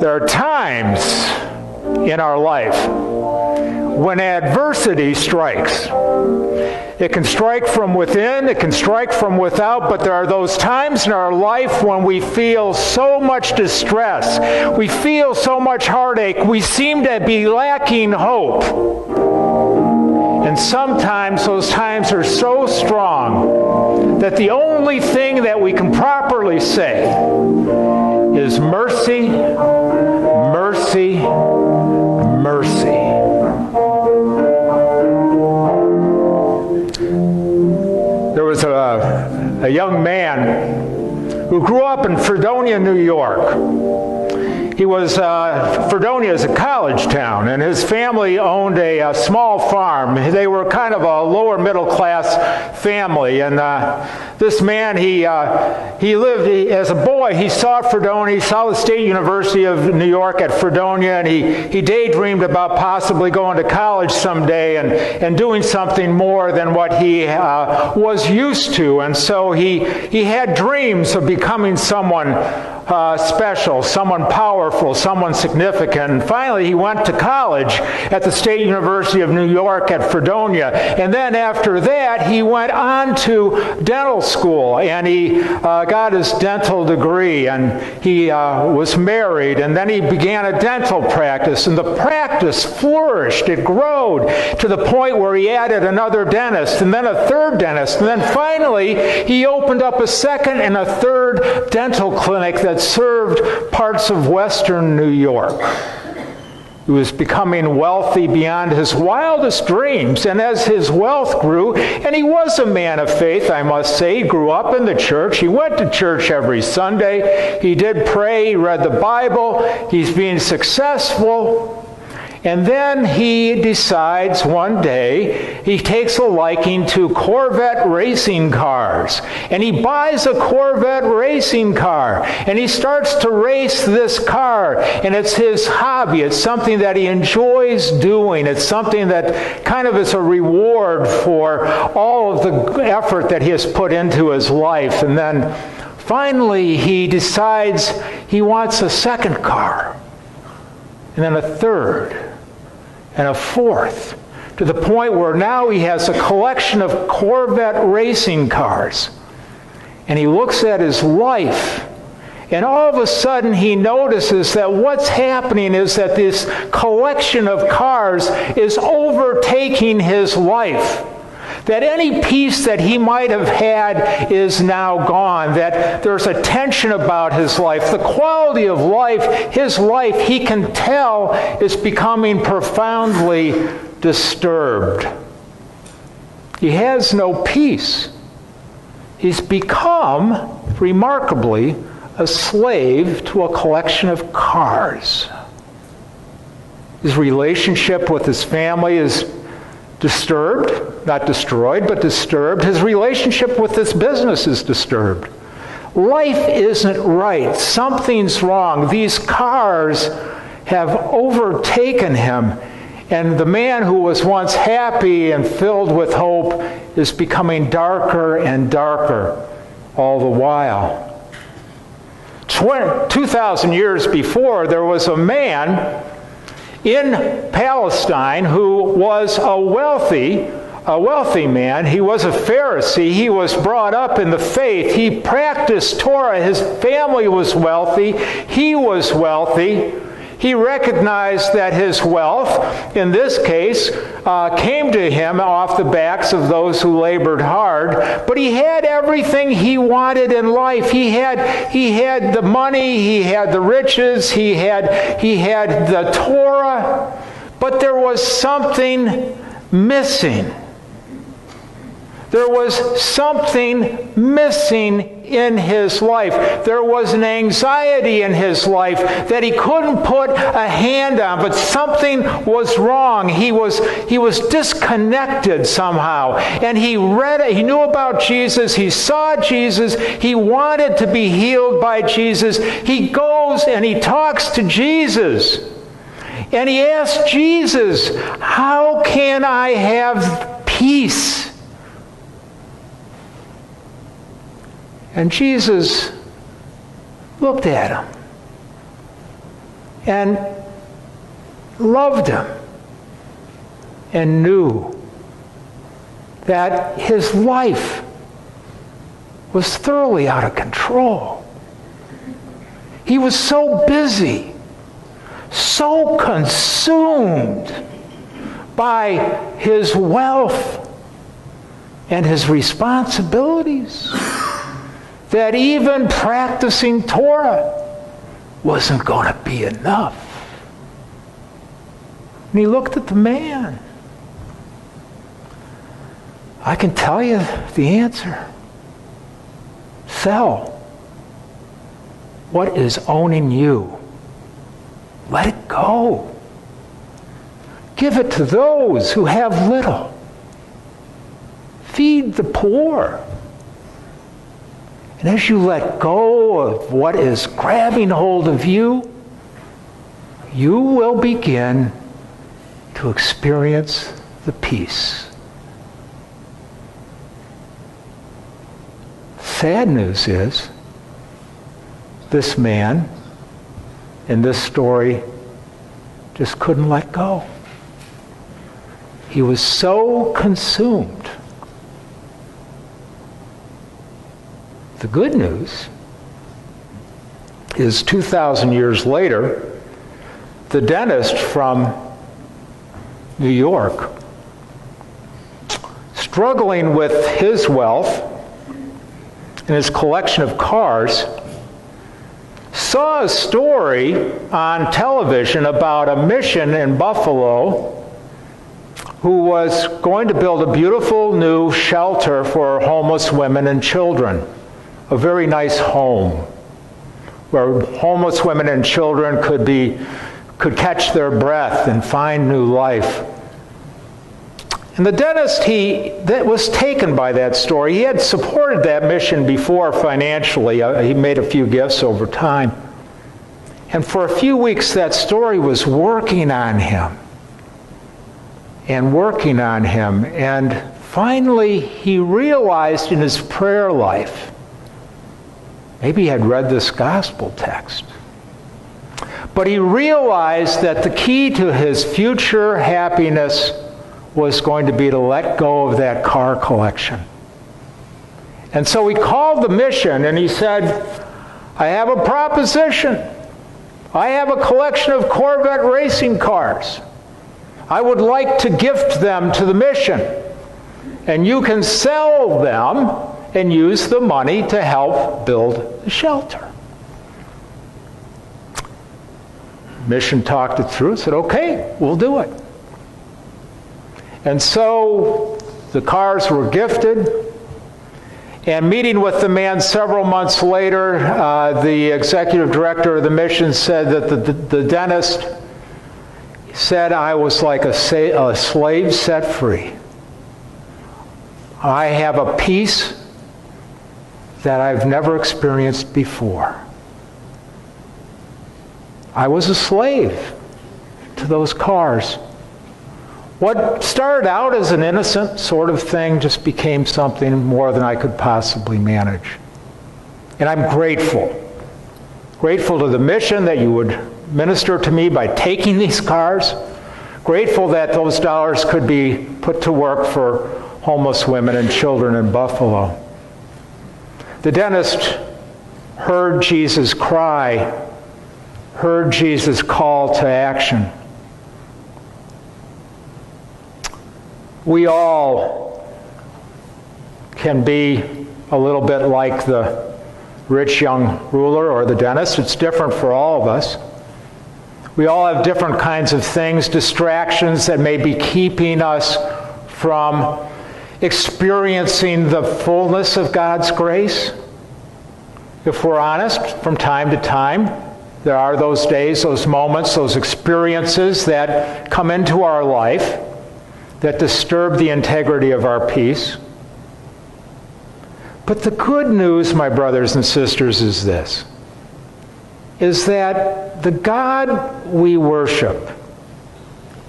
There are times in our life when adversity strikes. It can strike from within, it can strike from without, but there are those times in our life when we feel so much distress, we feel so much heartache, we seem to be lacking hope. And sometimes those times are so strong that the only thing that we can properly say is mercy, mercy, mercy. There was a young man who grew up in Fredonia, New York. Fredonia is a college town, and his family owned a small farm. They were kind of a lower middle class family, and this man, he lived, as a boy, he saw Fredonia, he saw the State University of New York at Fredonia, and he daydreamed about possibly going to college someday and doing something more than what he was used to. And so he had dreams of becoming someone special, someone powerful, someone significant. And finally, he went to college at the State University of New York at Fredonia. And then after that, he went on to dental school, and he got his dental degree, and he was married, and then he began a dental practice, and the practice flourished. It growed to the point where he added another dentist, and then a third dentist, and then finally, he opened up a second and a third dental clinic that served parts of western New York. He was becoming wealthy beyond his wildest dreams, and as his wealth grew, and he was a man of faith, I must say, he grew up in the church, he went to church every Sunday, he did pray, he read the Bible, he's being successful. And then he decides one day, he takes a liking to Corvette racing cars. And he buys a Corvette racing car. And he starts to race this car. And it's his hobby. It's something that he enjoys doing. It's something that kind of is a reward for all of the effort that he has put into his life. And then finally he decides he wants a second car. And then a third. And a fourth, to the point where now he has a collection of Corvette racing cars. And he looks at his life, and all of a sudden he notices that what's happening is that this collection of cars is overtaking his life. That any peace that he might have had is now gone. That there's a tension about his life. The quality of life, his life, he can tell is becoming profoundly disturbed. He has no peace. He's become, remarkably, a slave to a collection of cars. His relationship with his family is disturbed, not destroyed, but disturbed. His relationship with this business is disturbed. Life isn't right. Something's wrong. These cars have overtaken him, and the man who was once happy and filled with hope is becoming darker and darker all the while. 2,000 years before, there was a man in Palestine who was a wealthy man. He was a Pharisee. He was brought up in the faith. He practiced Torah. His family was wealthy. He was wealthy. He recognized that his wealth, in this case, came to him off the backs of those who labored hard. But he had everything he wanted in life. He had the money. He had the riches. He had the Torah. But there was something missing. There was something missing in his life. There was an anxiety in his life that he couldn't put a hand on, but something was wrong. He was disconnected somehow. And he knew about Jesus, he saw Jesus, he wanted to be healed by Jesus. He goes and he talks to Jesus. And he asks Jesus, "How can I have peace?" And Jesus looked at him. and loved him and knew that his life was thoroughly out of control. He was so busy, so consumed by his wealth and his responsibilities that even practicing Torah wasn't going to be enough. And he looked at the man. I can tell you the answer. Sell what is owning you. Let it go. Give it to those who have little. Feed the poor. And as you let go of what is grabbing hold of you, you will begin to experience the peace. Sad news is, this man in this story just couldn't let go. He was so consumed. The good news is 2,000 years later, the dentist from New York, struggling with his wealth and his collection of cars, saw a story on television about a mission in Buffalo who was going to build a beautiful new shelter for homeless women and children, a very nice home where homeless women and children could catch their breath and find new life. And the dentist, that was taken by that story. He had supported that mission before financially. He made a few gifts over time. And for a few weeks, that story was working on him. And working on him. And finally, he realized in his prayer life, maybe he had read this gospel text, but he realized that the key to his future happiness was going to be to let go of that car collection. And so he called the mission and he said, I have a proposition. I have a collection of Corvette racing cars. I would like to gift them to the mission. And you can sell them and use the money to help build the shelter. Mission talked it through and said, okay, we'll do it. And so the cars were gifted. And meeting with the man several months later, the executive director of the mission said that the dentist said, I was like a slave set free. I have a peace that I've never experienced before. I was a slave to those cars. What started out as an innocent sort of thing just became something more than I could possibly manage. And I'm grateful. Grateful to the mission that you would minister to me by taking these cars. Grateful that those dollars could be put to work for homeless women and children in Buffalo. The dentist heard Jesus cry, heard Jesus' call to action. We all can be a little bit like the rich young ruler or the dentist. It's different for all of us. We all have different kinds of things, distractions that may be keeping us from experiencing the fullness of God's grace. If we're honest, from time to time, there are those days, those moments, those experiences that come into our life that disturb the integrity of our peace. But the good news, my brothers and sisters, is this, is that the God we worship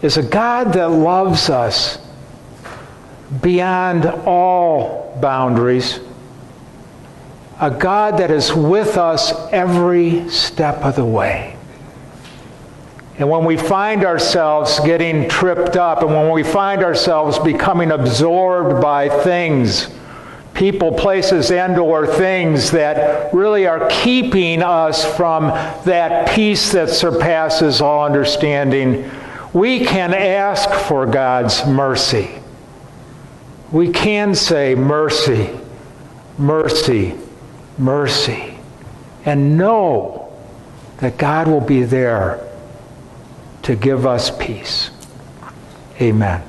is a God that loves us beyond all boundaries, a God that is with us every step of the way. And when we find ourselves getting tripped up, and when we find ourselves becoming absorbed by things, people, places, and/or things that really are keeping us from that peace that surpasses all understanding, we can ask for God's mercy. We can say, mercy, mercy, mercy, and know that God will be there to give us peace. Amen.